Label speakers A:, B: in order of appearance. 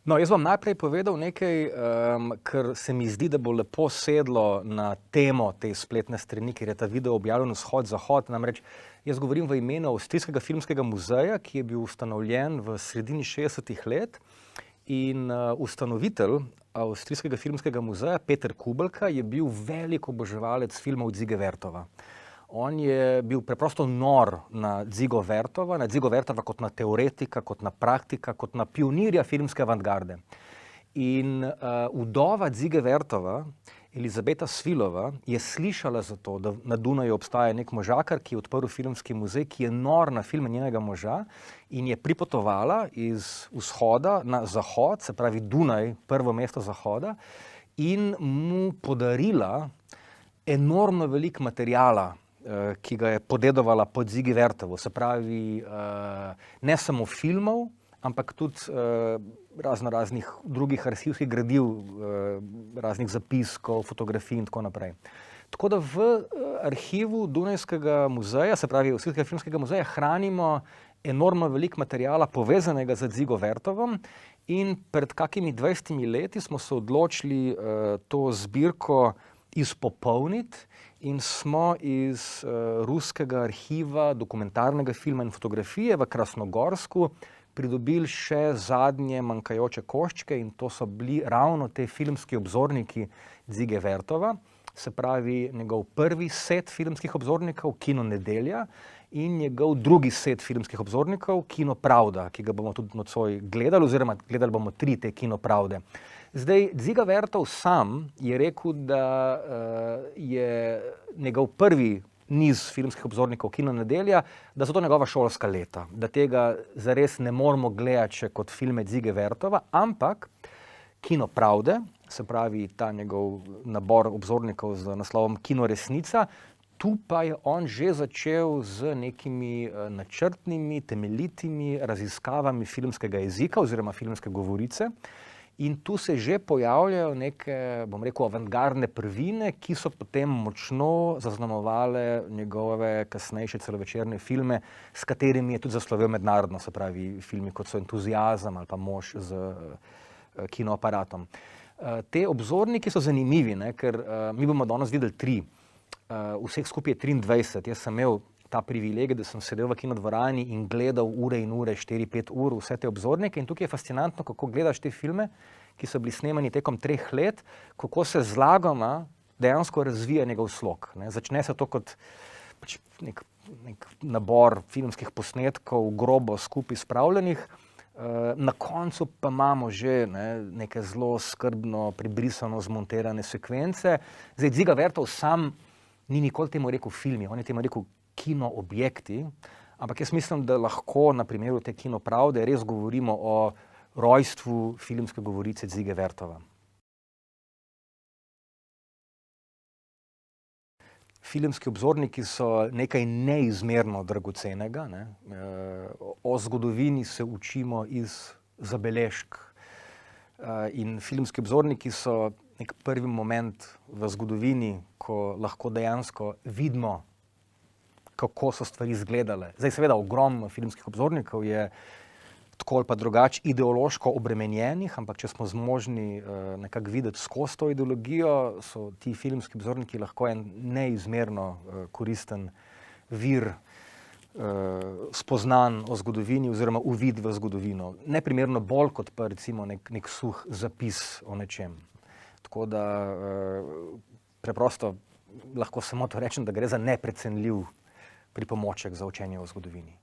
A: No, jaz bom najprej povedal nekaj, kar se mi zdi, da bo lepo sedlo na temo te spletne strani, kjer je ta video objavljen vzhod-zahod. Namreč jaz govorim v imenu Avstrijskega filmskega muzeja, ki je bil ustanovljen v sredini 60-ih let. In ustanovitelj Avstrijskega filmskega muzeja, Peter Kubelka, je bil velik oboževalec filmov Dzige Vertova. On je bil preprosto nor na Dzigo Vertova kot na teoretika, kot na praktika, kot na pionirja filmske avantgarde. In vdova Dzige Vertova, Elizabeta Svilova, je slišala za to, da na Dunaju obstaja nek možakar, ki je odprl filmski muzej, ki je nor na filme njenega moža, in je pripotovala iz vzhoda na zahod, se pravi Dunaj, prvo mesto zahoda, in mu podarila enormno veliko materiala, ki ga je podedovala po Dzigi Vertovu, se pravi ne samo filmov, ampak tudi raznih drugih arhivskih gradiv, raznih zapiskov, fotografij in tako naprej. Tako da v arhivu Dunajskega muzeja, se pravi Avstrijskega filmskega muzeja, hranimo enormno veliko materijala povezanega z Dzigo Vertovom, in pred kakimi 20 leti smo se odločili to zbirko izpopolniti in smo iz ruskega arhiva dokumentarnega filma in fotografije v Krasnogorsku pridobili še zadnje manjkajoče koščke, in to so bili ravno te filmski obzorniki Dzige Vertova, se pravi njegov prvi set filmskih obzornikov, Kino Nedelja, in njegov drugi set filmskih obzornikov, Kino Pravda, ki ga bomo tudi nocoj gledali, oziroma gledali bomo 3 te Kino Pravde. Zdaj, Dziga Vertov sam je rekel, da je njegov prvi niz filmskih obzornikov Kino Nedelja, da so to njegova šolska leta, da tega zares ne moramo gledati še kot filme Dzige Vertova, ampak Kino Pravde, se pravi ta njegov nabor obzornikov z naslovom Kino Resnica, tu pa je on že začel z nekimi načrtnimi, temeljitimi raziskavami filmskega jezika oziroma filmske govorice. In tu se že pojavljajo neke, bom rekel, avantgardne prvine, ki so potem močno zaznamovale njegove kasnejše celovečerne filme, s katerimi je tudi zaslovel mednarodno, se pravi filmi kot so Entuziazem ali pa Mož z kinoaparatom. Te obzorniki so zanimivi, ker mi bomo danes videli 3, vseh skupaj je 23. Jaz sem imel ta privilegij, da sem sedel v kinodvorani in gledal ure in ure, 4-5 ur, vse te obzornike, in tukaj je fascinantno, kako gledaš te filme, ki so bili snemani tekom 3 let, kako se zlagoma dejansko razvija njegov slog. Začne se to kot nek nabor filmskih posnetkov, grobo skupaj spravljenih, na koncu pa imamo že neke zelo skrbno pribrisano zmontirane sekvence. Zdaj, Dziga Vertov sam ni nikoli temu rekel filmi, on je temu rekel kino objekti, ampak jaz mislim, da lahko na primeru te Kino Pravde res govorimo o rojstvu filmske govorice Dzige Vertova. Filmski obzorniki so nekaj neizmerno dragocenega. O zgodovini se učimo iz zabeležk. In filmski obzorniki so nek prvi moment v zgodovini, ko lahko dejansko vidimo, kako so stvari izgledale. Zdaj, seveda, ogromno filmskih obzornikov je tako ali pa drugače ideološko obremenjenih, ampak če smo zmožni nekako videti skozi to ideologijo, so ti filmski obzorniki lahko en neizmerno koristen vir spoznanj o zgodovini oziroma uvid v zgodovino. Neprimerno bolj kot pa recimo nek suh zapis o nečem. Tako da preprosto lahko samo to rečem, da gre za neprecenljiv pripomoček za učenje o zgodovini.